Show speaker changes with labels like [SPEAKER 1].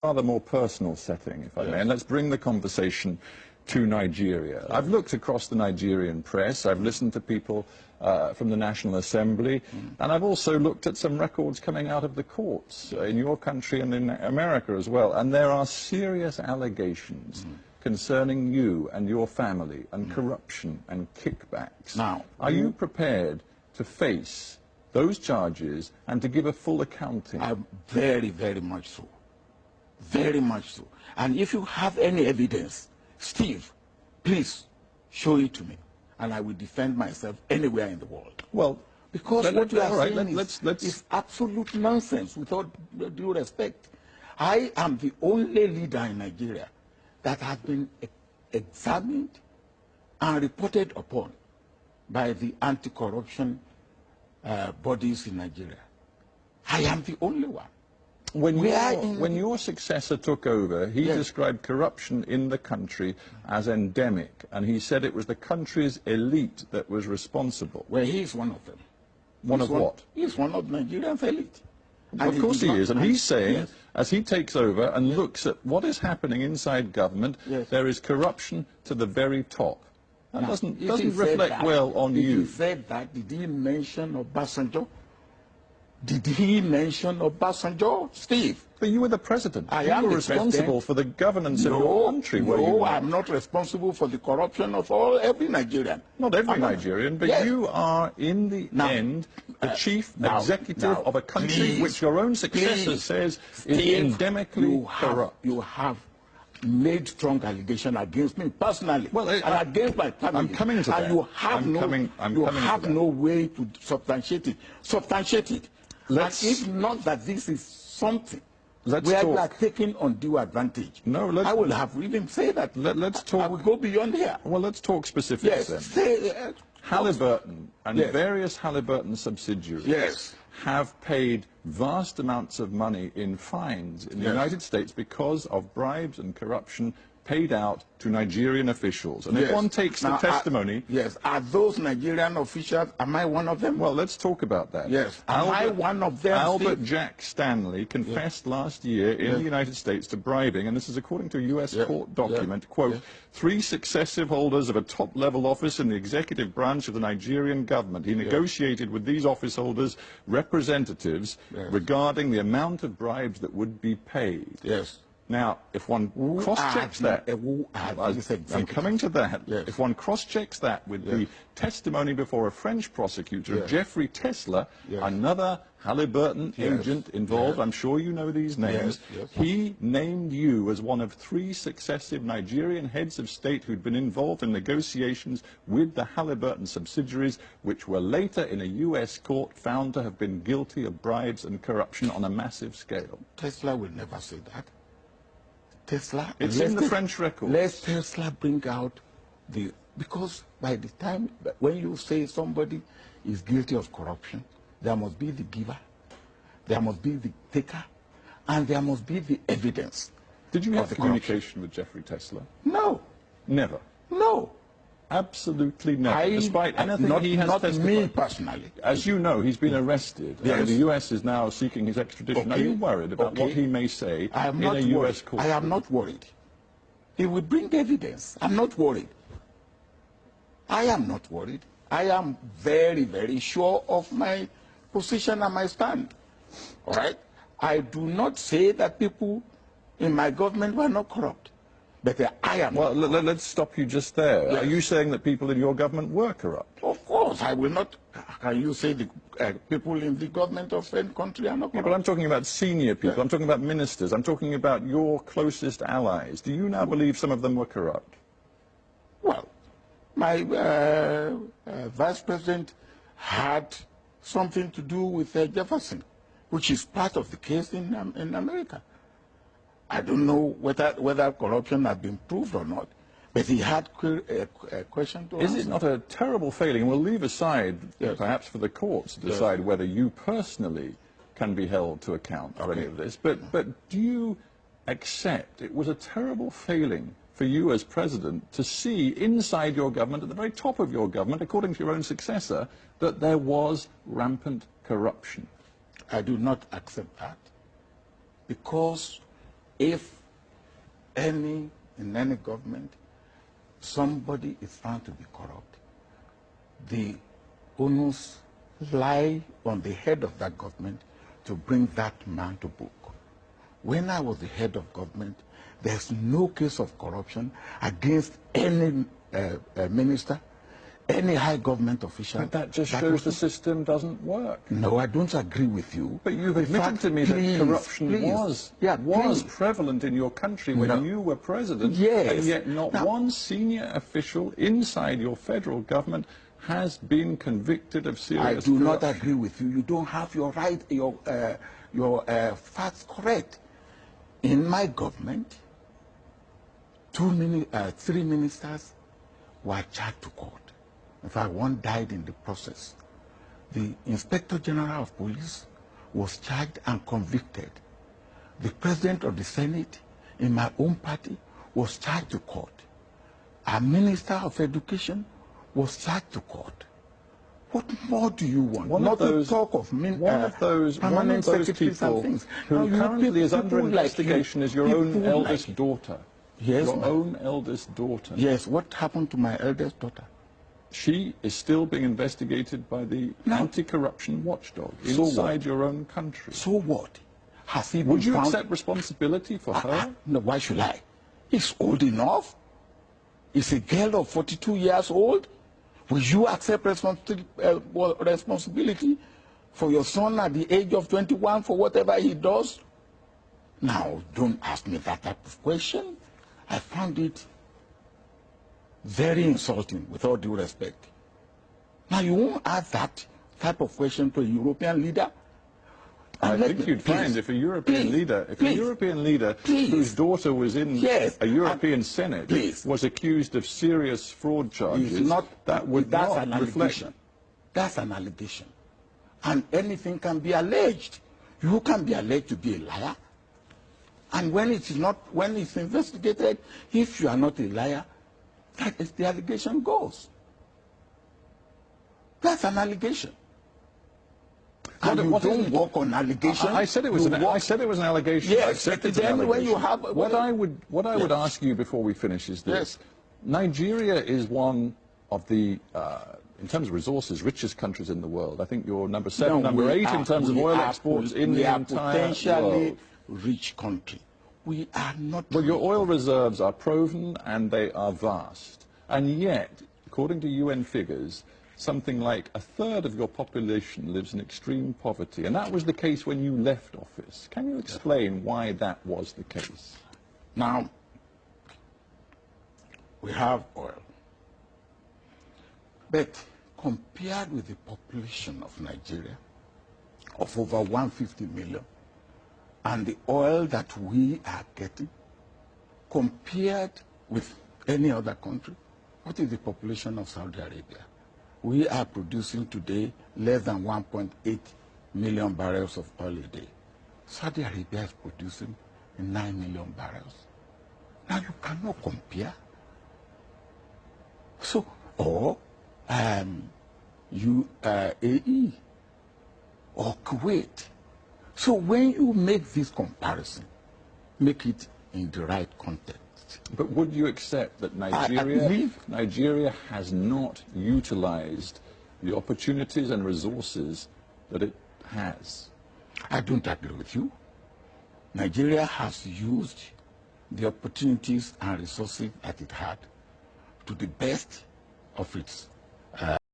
[SPEAKER 1] rather more personal setting, if I may, and let's bring the conversation to Nigeria. I've looked across the Nigerian press, I've listened to people from the National Assembly, and I've also looked at some records coming out of the courts in your country and in America as well, and there are serious allegations concerning you and your family and corruption and kickbacks.
[SPEAKER 2] Now,
[SPEAKER 1] are you prepared to face those charges and to give a full accounting?
[SPEAKER 2] Very, very much so. Very much so. And if you have any evidence, Steve, please show it to me, and I will defend myself anywhere in the world.
[SPEAKER 1] Well,
[SPEAKER 2] because what you are saying is absolute nonsense, without due respect. I am the only leader in Nigeria that has been examined and reported upon by the anti-corruption bodies in Nigeria. I am the only one.
[SPEAKER 1] When your successor took over, he described corruption in the country as endemic, and he said it was the country's elite that was responsible.
[SPEAKER 2] Well, he is one of them.
[SPEAKER 1] One of what?
[SPEAKER 2] He is one of Nigeria's elite.
[SPEAKER 1] Of course he is, and he's saying, as he takes over and looks at what is happening inside government, there is corruption to the very top. That doesn't reflect well on you.
[SPEAKER 2] He said that. Did he mention Obasanjo? Did he mention Obasanjo, Steve?
[SPEAKER 1] But you were the president.
[SPEAKER 2] You were
[SPEAKER 1] responsible for the governance of your country.
[SPEAKER 2] No, I'm not responsible for the corruption of every Nigerian.
[SPEAKER 1] Not every Nigerian, but you are, in the end, the chief executive of a country which your own successor says is endemically corrupt.
[SPEAKER 2] You have made strong allegation against me personally, and against my family.
[SPEAKER 1] I'm coming to that.
[SPEAKER 2] And you have no way to substantiate it. Substantiate it. And if not that this is something where you are taking undue advantage, I will have even say that.
[SPEAKER 1] Let's talk.
[SPEAKER 2] I will go beyond here.
[SPEAKER 1] Well, let's talk specifics then. Halliburton and various Halliburton subsidiaries have paid vast amounts of money in fines in the United States because of bribes and corruption paid out to Nigerian officials. And if one takes the testimony...
[SPEAKER 2] Are those Nigerian officials, am I one of them?
[SPEAKER 1] Well, let's talk about that.
[SPEAKER 2] Am I one of them?
[SPEAKER 1] Albert Jack Stanley confessed last year in the United States to bribing, and this is according to a U.S. court document, quote, 3 successive holders of a top-level office in the executive branch of the Nigerian government. He negotiated with these office holders representatives regarding the amount of bribes that would be paid. Now, if one cross-checks that, I'm coming to that, if one cross-checks that with the testimony before a French prosecutor, Jeffrey Tesla, another Halliburton agent involved, I'm sure you know these names, he named you as one of 3 successive Nigerian heads of state who'd been involved in negotiations with the Halliburton subsidiaries, which were later in a U.S. court found to have been guilty of bribes and corruption on a massive scale.
[SPEAKER 2] Tesla will never say that. Tesla,
[SPEAKER 1] it's in the French record.
[SPEAKER 2] Let Tesla bring out because by the time when you say somebody is guilty of corruption, there must be the giver, there must be the taker, and there must be the evidence.
[SPEAKER 1] Did you have communication with Jeffrey Tesla?
[SPEAKER 2] No.
[SPEAKER 1] Never?
[SPEAKER 2] No.
[SPEAKER 1] Absolutely never. Despite anything he has testified.
[SPEAKER 2] Not me personally.
[SPEAKER 1] As you know, he's been arrested. And the U.S. is now seeking his extradition. Are you worried about what he may say in a U.S. court?
[SPEAKER 2] I am not worried. He will bring evidence. I'm not worried. I am not worried. I am very, very sure of my position and my stand. All right? I do not say that people in my government were not corrupt. But I am.
[SPEAKER 1] Well, let's stop you just there. Are you saying that people in your government were corrupt?
[SPEAKER 2] Of course, I will not. Can you say the people in the government of any country are not corrupt?
[SPEAKER 1] But I'm talking about senior people. I'm talking about ministers. I'm talking about your closest allies. Do you now believe some of them were corrupt?
[SPEAKER 2] Well, my vice president had something to do with Jefferson, which is part of the case in America. I don't know whether corruption has been proved or not, but he had a question to answer.
[SPEAKER 1] Is it not a terrible failing? We'll leave aside, perhaps for the courts to decide whether you personally can be held to account for any of this, but do you accept it was a terrible failing for you as president to see inside your government, at the very top of your government, according to your own successor, that there was rampant corruption?
[SPEAKER 2] I do not accept that, because if in any government, somebody is found to be corrupt, the onus lie on the head of that government to bring that man to book. When I was the head of government, there's no case of corruption against any minister, any high government official.
[SPEAKER 1] But that just shows the system doesn't work.
[SPEAKER 2] No, I don't agree with you.
[SPEAKER 1] But you've admitted to me that corruption was prevalent in your country when you were president, and yet not one senior official inside your federal government has been convicted of serious corruption.
[SPEAKER 2] I do not agree with you. You don't have your facts correct. In my government, 3 ministers were charged to court. In fact, one died in the process. The Inspector General of Police was charged and convicted. The President of the Senate in my own party was charged to court. A Minister of Education was charged to court. What more do you want?
[SPEAKER 1] One of those people who currently is under investigation is your own eldest daughter.
[SPEAKER 2] Yes,
[SPEAKER 1] your own eldest daughter.
[SPEAKER 2] Yes, what happened to my eldest daughter?
[SPEAKER 1] She is still being investigated by the anti-corruption watchdog inside your own country.
[SPEAKER 2] So what? Has he
[SPEAKER 1] Would you accept responsibility for her?
[SPEAKER 2] No, why should I? He's old enough. He's a girl of 42 years old. Will you accept responsibility for your son at the age of 21 for whatever he does? Now, don't ask me that type of question. I found it very insulting, with all due respect. Now, you won't ask that type of question to a European leader?
[SPEAKER 1] I think you'd find if a European leader, whose daughter was in a European Senate was accused of serious fraud charges, that would not reflect.
[SPEAKER 2] That's an allegation. And anything can be alleged. You can be alleged to be a liar. And when it's investigated, if you are not a liar, that is the allegation goes. That's an allegation. And you don't work on allegations.
[SPEAKER 1] I said it was an allegation.
[SPEAKER 2] Yes, then when you have
[SPEAKER 1] what I would ask you before we finish is this: Nigeria is one of the in terms of resources, richest countries in the world. I think you're number 7, number 8 in terms of oil exports in the entire
[SPEAKER 2] potentially rich country. We are not.
[SPEAKER 1] Well, your oil reserves are proven and they are vast, and yet, according to UN figures, something like 1/3 of your population lives in extreme poverty, and that was the case when you left office. Can you explain why that was the case?
[SPEAKER 2] Now, we have oil, but compared with the population of Nigeria, of over 150 million, and the oil that we are getting, compared with any other country, what is the population of Saudi Arabia? We are producing today less than 1.8 million barrels of oil a day. Saudi Arabia is producing 9 million barrels. Now you cannot compare. So, or UAE or Kuwait. So when you make this comparison, make it in the right context.
[SPEAKER 1] But would you accept that Nigeria has not utilized the opportunities and resources that it has?
[SPEAKER 2] I don't agree with you. Nigeria has used the opportunities and resources that it had to the best of its